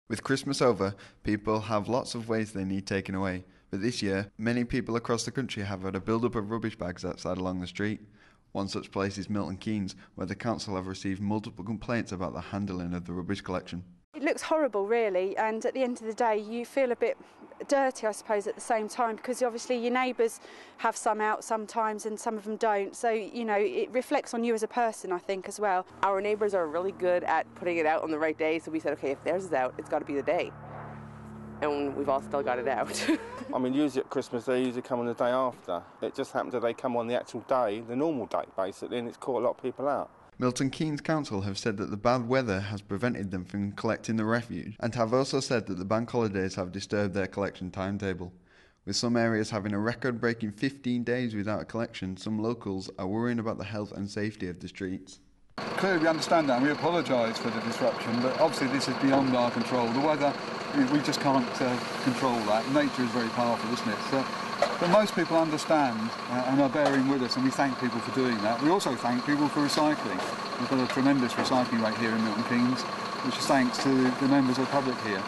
With Christmas over, people have lots of waste they need taken away, but this year, many people across the country have had a build-up of rubbish bags outside along the street. One such place is Milton Keynes, where the council have received multiple complaints about the handling of the rubbish collection. It looks horrible, really, and at the end of the day you feel a bit dirty, I suppose, at the same time, because obviously your neighbours have some out sometimes and some of them don't, so you know it reflects on you as a person, I think, as well. Our neighbours are really good at putting it out on the right day, so we said, okay, if theirs is out, it's got to be the day, and we've all still got it out. I mean, usually at Christmas they usually come on the day after. It just happens that they come on the actual day, the normal date basically, and it's caught a lot of people out. Milton Keynes Council have said that the bad weather has prevented them from collecting the refuse, and have also said that the bank holidays have disturbed their collection timetable. With some areas having a record-breaking 15 days without a collection, some locals are worrying about the health and safety of the streets. Clearly we understand that and we apologise for the disruption, but obviously this is beyond our control. The weather, we just can't control that. Nature is very powerful, isn't it? But most people understand and are bearing with us, and we thank people for doing that. We also thank people for recycling. We've got a tremendous recycling rate here in Milton Keynes, which is thanks to the members of the public here.